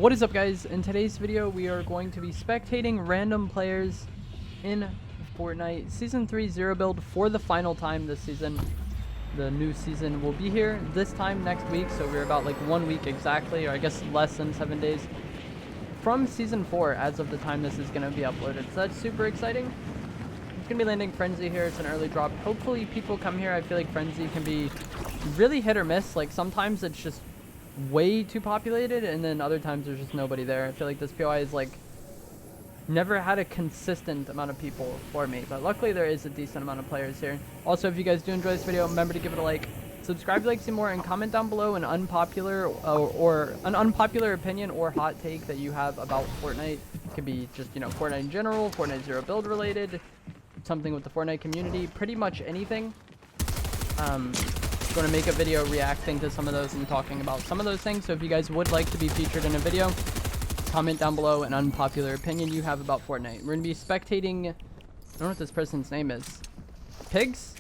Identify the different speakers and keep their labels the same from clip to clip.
Speaker 1: What is up, guys? In today's video we are going to be spectating random players in Fortnite Season 3 Zero Build for the final time this season. The new season will be here this time next week, so we're about like 1 week exactly, or I guess less than 7 days from Season 4 as of the time this is going to be uploaded. So that's super exciting. It's going to be landing Frenzy here. It's an early drop. Hopefully people come here. I feel like Frenzy can be really hit or miss. Like sometimes it's just way too populated, and then other times there's just nobody there. I feel like this POI is like never had a consistent amount of people for me, but luckily there is a decent amount of players here. Also, if you guys do enjoy this video, remember to give it a like, subscribe if you like to see more, and comment down below an unpopular or an unpopular opinion or hot take that you have about Fortnite. It could be just, you know, Fortnite in general, Fortnite Zero Build related, something with the Fortnite community, pretty much anything. Going to make a video reacting to some of those and talking about some of those things. So if you guys would like to be featured in a video, comment down below an unpopular opinion you have about Fortnite. We're going to be spectating, I don't know what this person's name is. Pigs?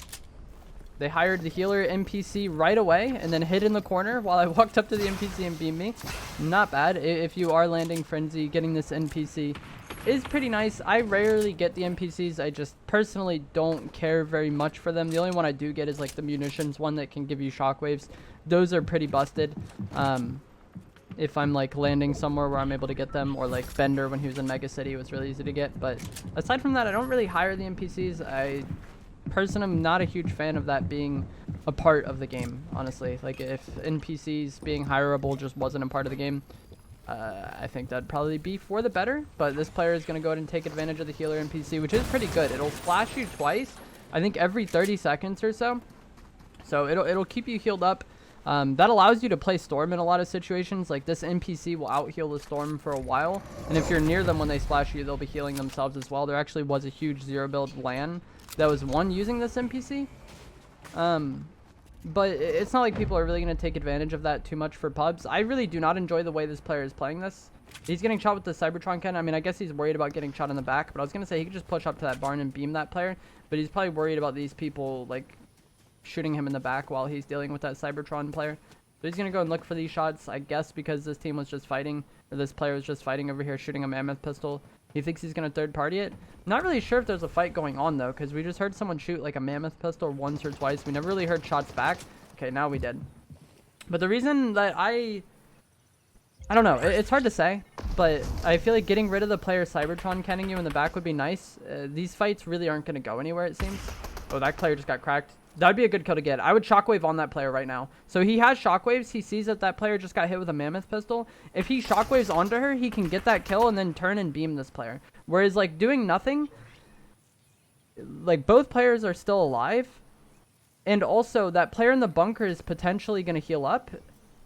Speaker 1: They hired the healer NPC right away and then hid in the corner while I walked up to the NPC and beamed me. Not bad. If you are landing Frenzy, getting this NPC is pretty nice. I rarely get the NPCs. I just personally don't care very much for them. The only one I do get is like the munitions one that can give you shockwaves. Those are pretty busted. If I'm like landing somewhere where I'm able to get them, or like Bender when he was in Mega City, it was really easy to get. But aside from that, I don't really hire the NPCs. I personally am not a huge fan of that being a part of the game, honestly. Like if NPCs being hireable just wasn't a part of the game, I think that'd probably be for the better. But this player is going to go ahead and take advantage of the healer NPC, which is pretty good. It'll splash you twice, I think every 30 seconds or so. So it'll keep you healed up. That allows you to play Storm in a lot of situations. Like this NPC will out heal the Storm for a while, and if you're near them when they splash you, they'll be healing themselves as well. There actually was a huge zero build LAN that was won using this NPC. But it's not like people are really going to take advantage of that too much for pubs. I really do not enjoy the way this player is playing this. He's getting shot with the Cybertron cannon. I mean, I guess he's worried about getting shot in the back, but I was going to say he could just push up to that barn and beam that player, but he's probably worried about these people like shooting him in the back while he's dealing with that Cybertron player. So he's going to go and look for these shots, I guess, because this team was just fighting, or this player was just fighting over here shooting a mammoth pistol. He thinks he's going to third party it. Not really sure if there's a fight going on though, because we just heard someone shoot like a mammoth pistol once or twice. We never really heard shots back. Okay, now we did. But the reason that I don't know, it's hard to say, but I feel like getting rid of the player Cybertron canning you in the back would be nice. These fights really aren't going to go anywhere, it seems. Oh, that player just got cracked. That would be a good kill to get. I would shockwave on that player right now. So he has shockwaves. He sees that that player just got hit with a mammoth pistol. If he shockwaves onto her, he can get that kill and then turn and beam this player. Whereas like doing nothing, like both players are still alive. And also that player in the bunker is potentially going to heal up.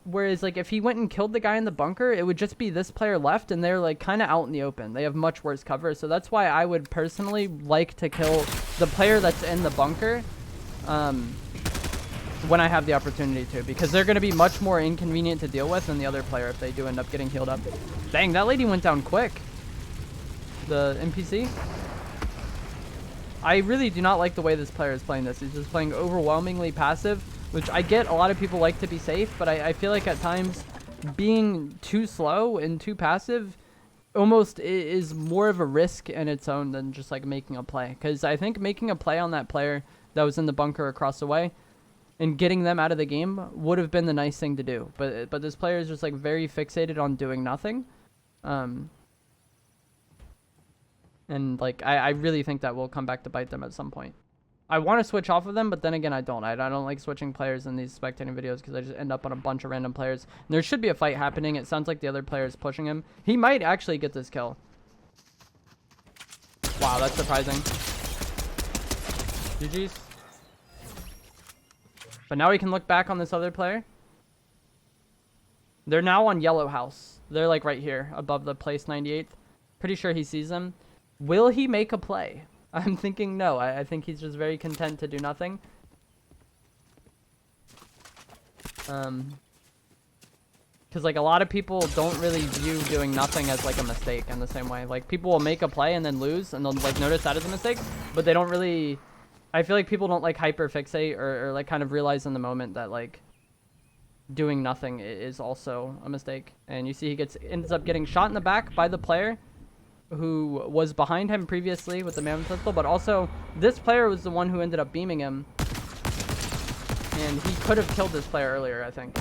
Speaker 1: Whereas like if he went and killed the guy in the bunker, it would just be this player left, and they're like kind of out in the open. They have much worse cover. So that's why I would personally like to kill the player that's in the bunker when I have the opportunity to, because they're going to be much more inconvenient to deal with than the other player if they do end up getting healed up. Dang, that lady went down quick. The NPC. I really do not like the way this player is playing this. He's just playing overwhelmingly passive, which I get. A lot of people like to be safe, but I feel like at times being too slow and too passive almost is more of a risk in its own than just like making a play. Because I think making a play on that player that was in the bunker across the way and getting them out of the game would have been the nice thing to do. But this player is just like very fixated on doing nothing. And like I really think that will come back to bite them at some point. I want to switch off of them, but then again, I don't. I don't like switching players in these spectating videos because I just end up on a bunch of random players. And there should be a fight happening. It sounds like the other player is pushing him. He might actually get this kill. Wow, that's surprising. GG's. But now we can look back on this other player. They're now on Yellow House. They're like right here above the place 98th. Pretty sure he sees them. Will he make a play? I'm thinking no. I think he's just very content to do nothing. Because like a lot of people don't really view doing nothing as like a mistake in the same way. Like people will make a play and then lose, and they'll like notice that as a mistake, but they don't really. I feel like people don't like hyper fixate or like kind of realize in the moment that like doing nothing is also a mistake. And you see he ends up getting shot in the back by the player who was behind him previously with the mammoth pistol, but also this player was the one who ended up beaming him. And he could have killed this player earlier, I think,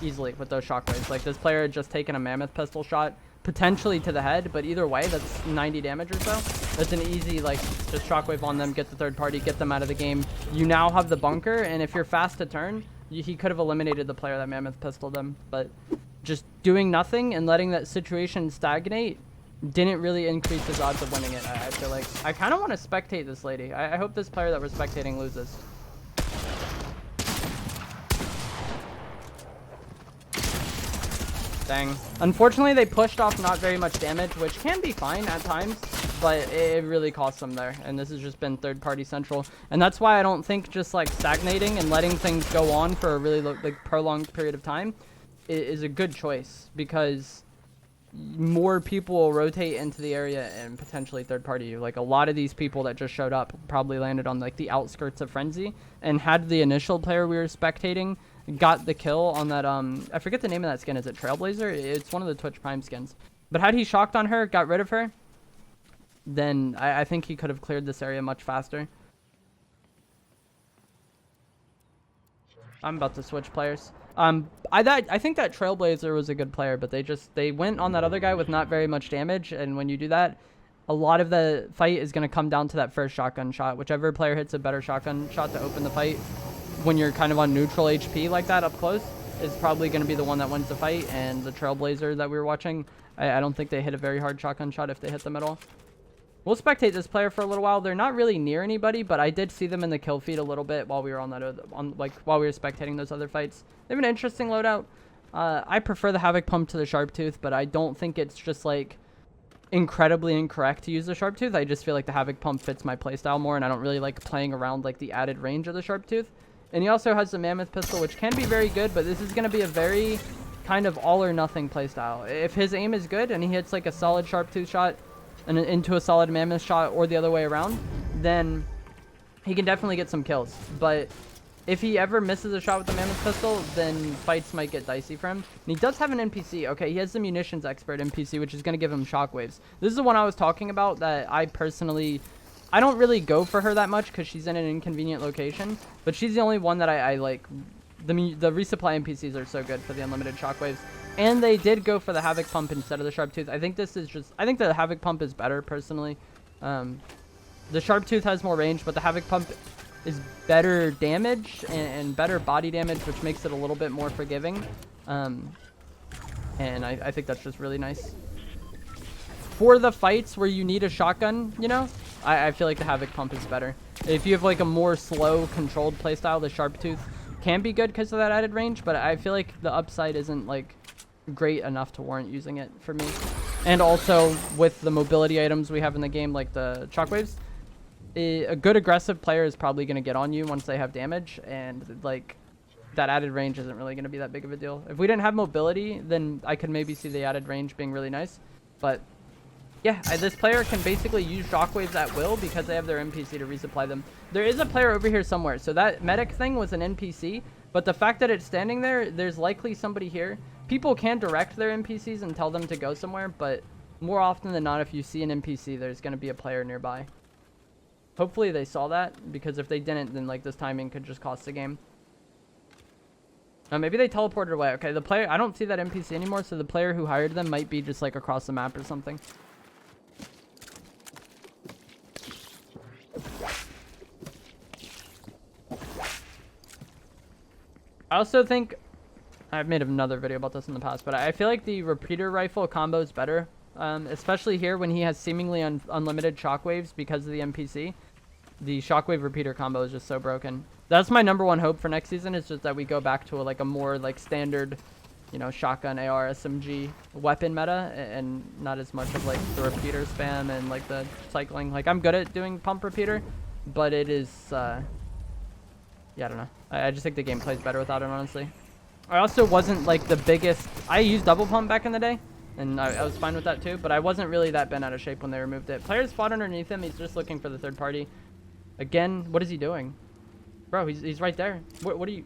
Speaker 1: easily with those shockwaves. Like, this player had just taken a mammoth pistol shot, potentially to the head, but either way, that's 90 damage or so. That's an easy, like, just shockwave on them, get the third party, get them out of the game. You now have the bunker, and if you're fast to turn, he could have eliminated the player that mammoth pistoled him. But just doing nothing and letting that situation stagnate didn't really increase his odds of winning it. I feel like I kind of want to spectate this lady. I hope this player that we're spectating loses. Dang. Unfortunately, they pushed off not very much damage, which can be fine at times, but it really cost them there. And this has just been third-party central. And that's why I don't think just, like, stagnating and letting things go on for a really, like, prolonged period of time is a good choice, because more people will rotate into the area and potentially third-party you. Like, a lot of these people that just showed up probably landed on, like, the outskirts of Frenzy, and had the initial player we were spectating got the kill on that, I forget the name of that skin. Is it Trailblazer? It's one of the Twitch Prime skins. But had he shocked on her, got rid of her, then I think he could have cleared this area much faster. I'm about to switch players. I think that Trailblazer was a good player, but they went on that other guy with not very much damage, and when you do that, a lot of the fight is going to come down to that first shotgun shot. Whichever player hits a better shotgun shot to open the fight when you're kind of on neutral HP like that up close is probably going to be the one that wins the fight. And the Trailblazer that we were watching, I don't think they hit a very hard shotgun shot if they hit them at all. We'll spectate this player for a little while. They're not really near anybody, but I did see them in the kill feed a little bit while we were on that while we were spectating those other fights. They have an interesting loadout. I prefer the Havoc Pump to the Sharptooth, but I don't think it's just like incredibly incorrect to use the Sharptooth. I just feel like the Havoc Pump fits my playstyle more, and I don't really like playing around like the added range of the Sharptooth. And he also has the Mammoth Pistol, which can be very good, but this is going to be a very kind of all or nothing playstyle. If his aim is good and he hits like a solid Sharptooth shot and into a solid Mammoth shot, or the other way around, then he can definitely get some kills. But if he ever misses a shot with the Mammoth Pistol, then fights might get dicey for him. And he does have an NPC. Okay, he has the Munitions Expert NPC, which is going to give him shockwaves. This is the one I was talking about that I don't really go for her that much because she's in an inconvenient location, but she's the only one that I like. The resupply NPCs are so good for the unlimited shockwaves. And they did go for the Havoc Pump instead of the Sharptooth. I think the Havoc Pump is better, personally. The Sharptooth has more range, but the Havoc Pump is better damage and better body damage, which makes it a little bit more forgiving. And I think that's just really nice. For the fights where you need a shotgun, you know, I feel like the Havoc Pump is better. If you have like a more slow, controlled playstyle, the Sharptooth can be good because of that added range, but I feel like the upside isn't like great enough to warrant using it for me. And also with the mobility items we have in the game, like the shockwaves, a good aggressive player is probably going to get on you once they have damage, and like that added range isn't really going to be that big of a deal. If we didn't have mobility, then I could maybe see the added range being really nice, but yeah, this player can basically use shockwaves at will because they have their NPC to resupply them. There is a player over here somewhere, so that medic thing was an NPC, but the fact that it's standing there, there's likely somebody here. People can direct their NPCs and tell them to go somewhere, but more often than not, if you see an NPC, there's going to be a player nearby. Hopefully they saw that, because if they didn't, then like this timing could just cost the game. Maybe they teleported away. Okay, the player, I don't see that NPC anymore, so the player who hired them might be just like across the map or something. I also think, I've made another video about this in the past, but I feel like the repeater rifle combo is better, especially here when he has seemingly unlimited shockwaves because of the NPC. The shockwave repeater combo is just so broken. That's my #1 hope for next season, is just that we go back to a more like standard, you know, shotgun, AR, SMG weapon meta, and not as much of like the repeater spam and like the cycling. Like, I'm good at doing pump repeater, but it is, yeah, I don't know. I just think the game plays better without it, honestly. I also wasn't like the biggest, I used double pump back in the day, and I was fine with that too, but I wasn't really that bent out of shape when they removed it. Players fought underneath him. He's just looking for the third party. Again, what is he doing? Bro, he's right there. What are you?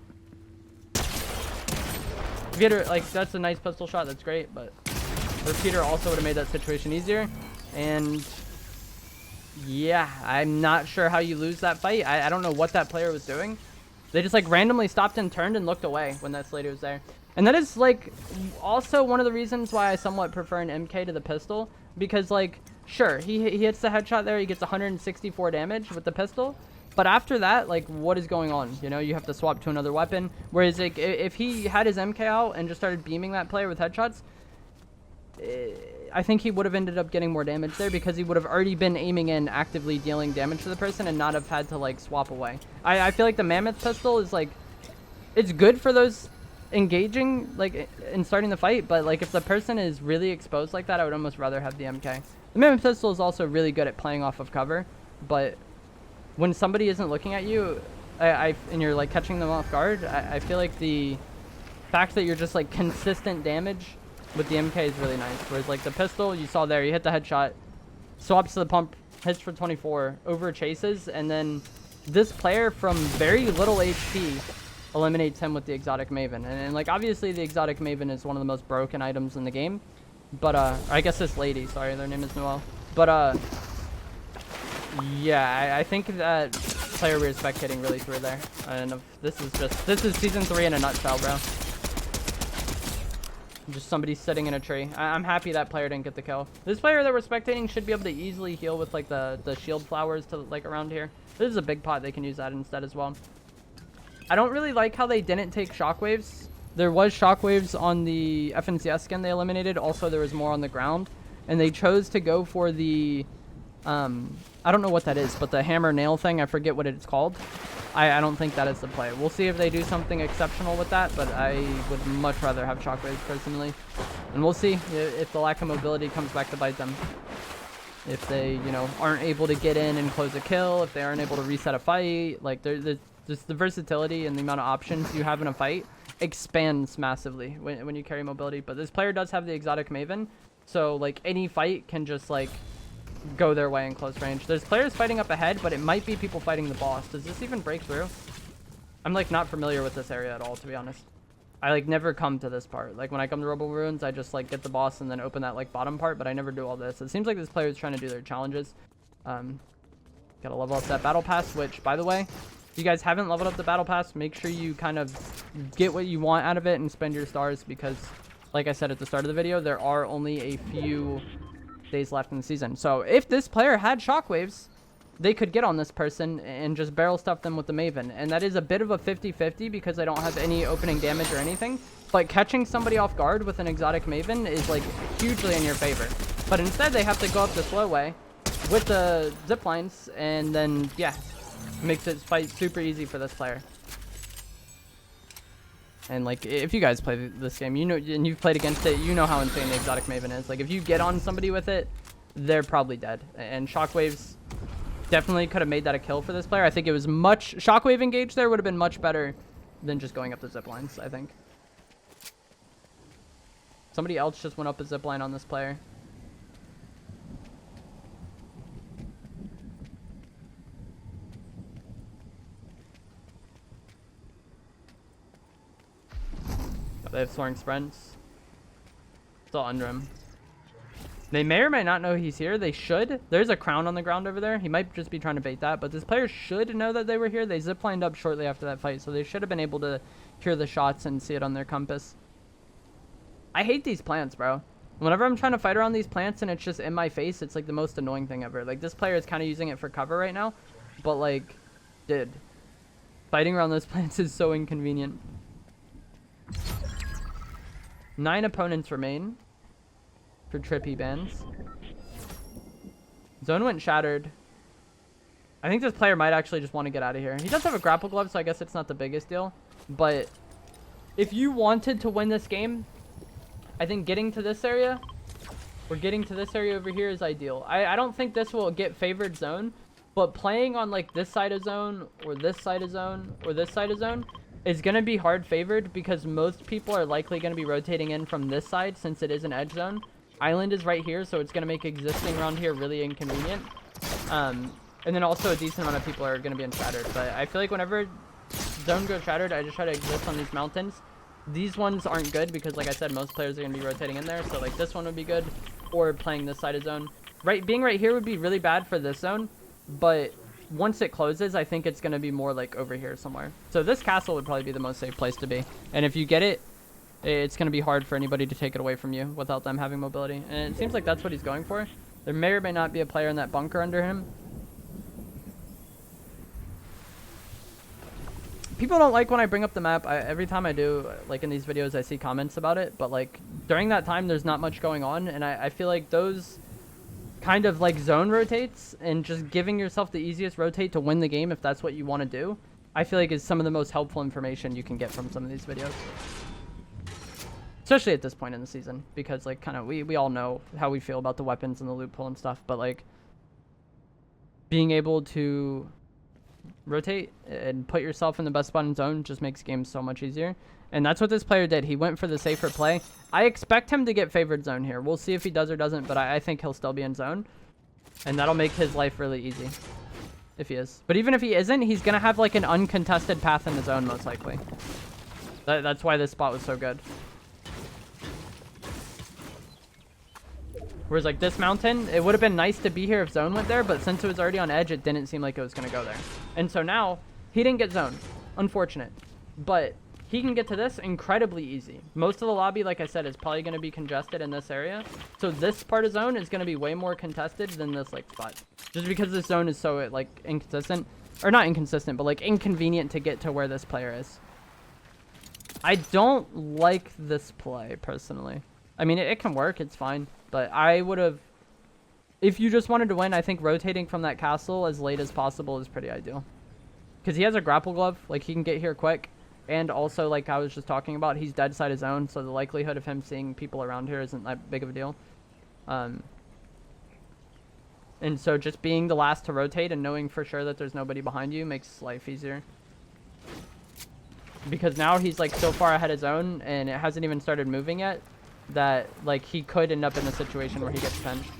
Speaker 1: If you had like, that's a nice pistol shot. That's great, but the repeater also would have made that situation easier. And yeah, I'm not sure how you lose that fight. I don't know what that player was doing. They just like randomly stopped and turned and looked away when that Slater was there. And that is like also one of the reasons why I somewhat prefer an MK to the pistol, because like, sure, he hits the headshot there, he gets 164 damage with the pistol, but after that, like, what is going on? You know, you have to swap to another weapon. Whereas like, if he had his MK out and just started beaming that player with headshots, I think he would have ended up getting more damage there, because he would have already been aiming in, actively dealing damage to the person, and not have had to like swap away. I feel like the Mammoth pistol is like, it's good for those engaging like in starting the fight, but like if the person is really exposed like that, I would almost rather have the MK. The Mammoth pistol is also really good at playing off of cover, but when somebody isn't looking at you, and you're like catching them off guard, I feel like the fact that you're just like consistent damage with the MK is really nice. Whereas like the pistol, you saw there, you hit the headshot, swaps to the pump, hits for 24, over chases, and then this player from very little HP eliminates him with the exotic Maven. And like obviously the exotic Maven is one of the most broken items in the game, but I guess this lady, sorry, their name is Noelle, but yeah, I think that player we were spectating really threw there. And this is season 3 in a nutshell, bro. Just somebody sitting in a tree. I'm happy that player didn't get the kill. This player that we're spectating should be able to easily heal with like the shield flowers to like around here. This is a big pot, they can use that instead as well. I don't really like how they didn't take shockwaves. There was shockwaves on the FNCS skin they eliminated. Also, there was more on the ground. And they chose to go for the, I don't know what that is, but the hammer nail thing, I forget what it's called. I don't think that is the play. We'll see if they do something exceptional with that, but I would much rather have shockwaves personally. And we'll see if the lack of mobility comes back to bite them. If they, you know, aren't able to get in and close a kill, if they aren't able to reset a fight, like there's just the versatility and the amount of options you have in a fight expands massively when you carry mobility. But this player does have the exotic Maven, so like any fight can just like go their way in close range. There's players fighting up ahead, but it might be people fighting the boss. Does this even break through? I'm like not familiar with this area at all, to be honest. I like never come to this part. Like when I come to Rebel Ruins, I just like get the boss and then open that like bottom part, but I never do all this. It seems like this player is trying to do their challenges. Gotta level up that battle pass, which by the way, if you guys haven't leveled up the battle pass, make sure you kind of get what you want out of it and spend your stars, because like I said at the start of the video, there are only a few days left in the season. So if this player had shockwaves, they could get on this person and just barrel stuff them with the Maven. And that is a bit of a 50-50 because I don't have any opening damage or anything. But catching somebody off guard with an exotic Maven is like hugely in your favor. But instead they have to go up the slow way with the zip lines, and then yeah, makes it fight super easy for this player. And like, if you guys play this game, you know, and you've played against it, you know how insane the exotic Maven is. Like, if you get on somebody with it, they're probably dead. And shockwaves definitely could have made that a kill for this player. I think it was much, shockwave engage there would have been much better than just going up the zip lines, I think. Somebody else just went up a zip line on this player. They have soaring sprints. Still under him. They may or may not know he's here. They should. There's a crown on the ground over there. He might just be trying to bait that. But this player should know that they were here. They ziplined up shortly after that fight. So they should have been able to hear the shots and see it on their compass. I hate these plants, bro. Whenever I'm trying to fight around these plants and it's just in my face, it's like the most annoying thing ever. Like, this player is kind of using it for cover right now. But like, dude, fighting around those plants is so inconvenient. 9 opponents remain for trippy bans. Zone went shattered. I think this player might actually just want to get out of here. He does have a grapple glove, so I guess it's not the biggest deal. But if you wanted to win this game, I think getting to this area, or getting to this area over here is ideal. I don't think this will get favored zone, but playing on like this side of zone, or this side of zone, or this side of zone, is going to be hard favored because most people are likely going to be rotating in from this side since it is an edge zone. Island is right here, so it's going to make existing around here really inconvenient. And then also a decent amount of people are going to be in shattered. But I feel like whenever zone goes shattered, I just try to exist on these mountains. these ones aren't good because, like I said, most players are going to be rotating in there. So, like, this one would be good, or playing this side of zone. Being right here would be really bad for this zone, but once it closes, I think it's going to be more, like, over here somewhere. So this castle would probably be the most safe place to be. And if you get it, it's going to be hard for anybody to take it away from you without them having mobility. And it seems like that's what he's going for. There may or may not be a player in that bunker under him. People don't like when I bring up the map. Every time I do, like in these videos, I see comments about it. But like during that time, there's not much going on. And I feel like those kind of like zone rotates and just giving yourself the easiest rotate to win the game if that's what you want to do, I feel like is some of the most helpful information you can get from some of these videos. Especially at this point in the season. Because like kind of we all know how we feel about the weapons and the loot pool and stuff. But like being able to rotate and put yourself in the best spot in zone just makes games so much easier. And that's what this player did. He went for the safer play. I expect him to get favored zone here. We'll see if he does or doesn't, but I think he'll still be in zone. And that'll make his life really easy. If he is. But even if he isn't, he's going to have like an uncontested path in the zone most likely. That's why this spot was so good. Whereas like this mountain, it would have been nice to be here if zone went there, but since it was already on edge, it didn't seem like it was going to go there. And so now, he didn't get zone. Unfortunate. But he can get to this incredibly easy. Most of the lobby, like I said, is probably going to be congested in this area. So this part of zone is going to be way more contested than this like spot. Just because this zone is so like inconsistent. Or not inconsistent, but like inconvenient to get to where this player is. I don't like this play, personally. I mean, it can work. It's fine. But I would have... If you just wanted to win, I think rotating from that castle as late as possible is pretty ideal. Because he has a grapple glove. Like, he can get here quick. And also, like I was just talking about, he's dead side of zone. So the likelihood of him seeing people around here isn't that big of a deal. And so just being the last to rotate and knowing for sure that there's nobody behind you makes life easier. Because now he's, like, so far ahead of zone. And it hasn't even started moving yet. That like he could end up in a situation where he gets pinched.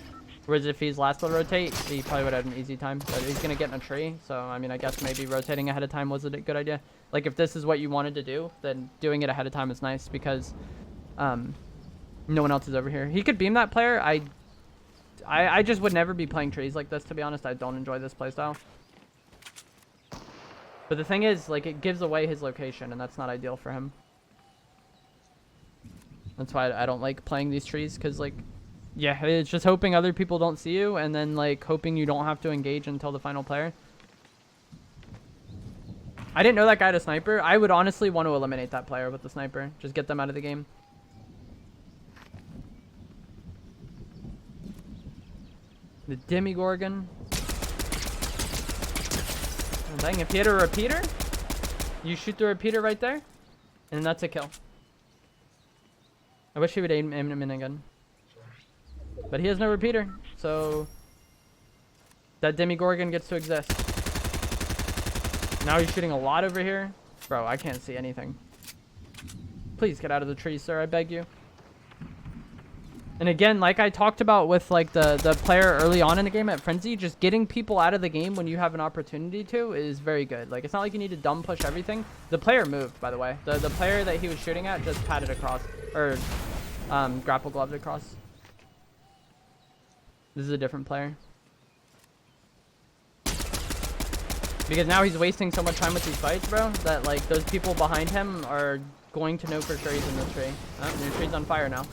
Speaker 1: Whereas if he's last to rotate, he probably would have had an easy time. But he's gonna get in a tree, so I mean I guess maybe rotating ahead of time was a good idea. Like if this is what you wanted to do, then doing it ahead of time is nice because no one else is over here. He could beam that player. I just would never be playing trees like this, to be honest. I don't enjoy this playstyle. But the thing is, like, it gives away his location, and that's not ideal for him. That's why I don't like playing these trees, because, like, yeah, it's just hoping other people don't see you, and then, like, hoping you don't have to engage until the final player. I didn't know that guy had a sniper. I would honestly want to eliminate that player with the sniper. Just get them out of the game. The Demigorgon. Oh, dang, if he had a repeater, you shoot the repeater right there, and that's a kill. I wish he would aim him in again. But he has no repeater, so that Demigorgon gets to exist. Now he's shooting a lot over here. Bro, I can't see anything. Please get out of the tree, sir, I beg you. And again, like I talked about with like the player early on in the game at Frenzy, just getting people out of the game when you have an opportunity to is very good. Like, it's not like you need to dumb push everything. The player moved, by the way. The player that he was shooting at just patted across, or grapple gloved across. This is a different player. Because now he's wasting so much time with these fights, bro, that like those people behind him are going to know for sure he's in the tree. Oh, the tree's on fire now.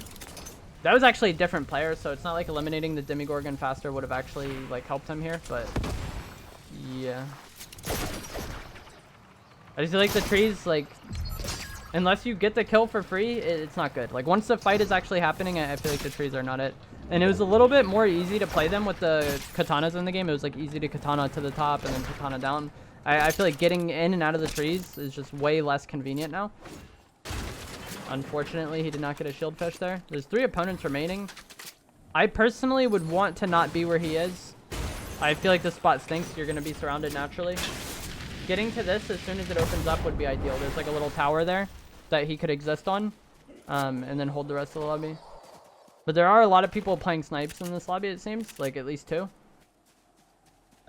Speaker 1: That was actually a different player, so it's not like eliminating the Demigorgon faster would have actually like helped him here, but yeah. I just feel like the trees, like, unless you get the kill for free, it's not good. Like, once the fight is actually happening, I feel like the trees are not it. And it was a little bit more easy to play them with the katanas in the game. It was like easy to katana to the top and then katana down. I feel like getting in and out of the trees is just way less convenient now. Unfortunately, he did not get a shield fish there. There's 3 opponents remaining. I personally would want to not be where he is. I feel like this spot stinks. You're going to be surrounded naturally. Getting to this as soon as it opens up would be ideal. There's like a little tower there that he could exist on, and then hold the rest of the lobby. But there are a lot of people playing snipes in this lobby, it seems. Like, at least 2.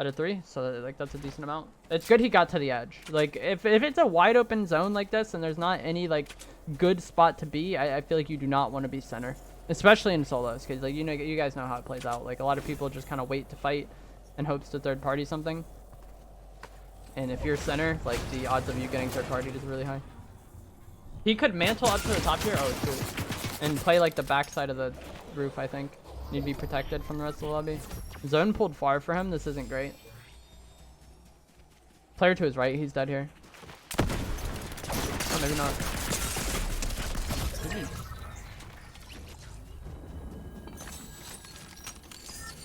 Speaker 1: out of 3, so like that's a decent amount. It's good he got to the edge. Like if it's a wide open zone like this and there's not any like good spot to be, I feel like you do not want to be center, especially in solos, because like you guys know how it plays out. Like a lot of people just kind of wait to fight in hopes to third party something, and if you're center, like the odds of you getting third party is really high. He could mantle up to the top here, oh shoot, and play like the back side of the roof. I think need to be protected from the rest of the lobby. Zone pulled far for him. This isn't great. Player to his right. He's dead here. Oh, maybe not.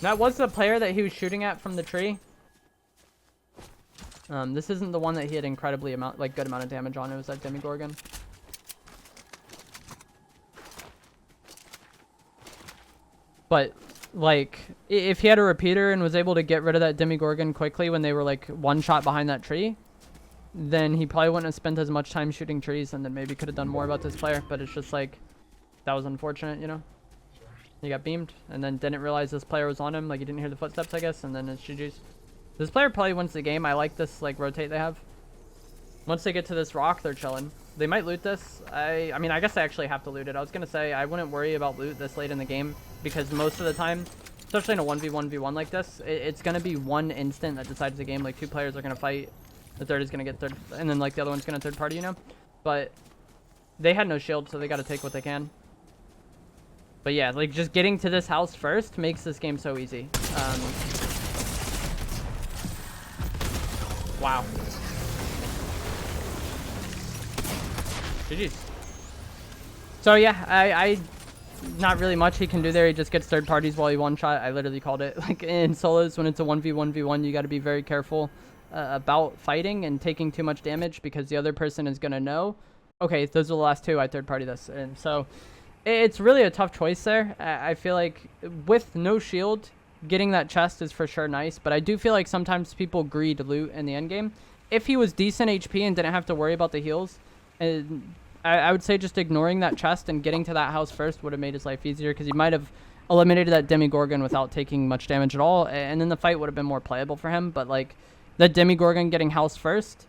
Speaker 1: That was the player that he was shooting at from the tree. This isn't the one that he had incredibly good amount of damage on. It was that Demigorgon. But like if he had a repeater and was able to get rid of that Demigorgon quickly when they were like one shot behind that tree, then he probably wouldn't have spent as much time shooting trees, and then maybe could have done more about this player. But it's just like, that was unfortunate, you know. He got beamed and then didn't realize this player was on him. Like he didn't hear the footsteps, I guess, and then it's GG's. This player probably wins the game. I like this like rotate they have. Once they get to this rock, they're chilling. They might loot this. I mean, I guess they actually have to loot it. I was gonna say I wouldn't worry about loot this late in the game, because most of the time, especially in a 1v1v1 like this, it's gonna be one instant that decides the game. Like 2 players are gonna fight, the third is gonna get third, and then like the other one's gonna third party, you know. But they had no shield, so they gotta take what they can. But yeah, like just getting to this house first makes this game so easy. Wow. GG's. So yeah, I not really much he can do there. He just gets third parties while he one shot. I literally called it. Like in solos, when it's a 1v1v1, you got to be very careful about fighting and taking too much damage, because the other person is gonna know, okay, those are the last 2, I third party this. And so it's really a tough choice there. I feel like with no shield, getting that chest is for sure nice, but I do feel like sometimes people greed loot in the end game. If he was decent HP and didn't have to worry about the heals, and I would say just ignoring that chest and getting to that house first would have made his life easier, because he might have eliminated that Demigorgon without taking much damage at all, and then the fight would have been more playable for him. But like that Demigorgon getting house first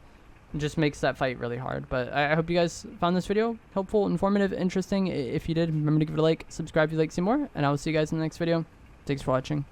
Speaker 1: just makes that fight really hard. But I hope you guys found this video helpful, informative, interesting. If you did, remember to give it a like, subscribe if you'd like to see more, and I will see you guys in the next video. Thanks for watching.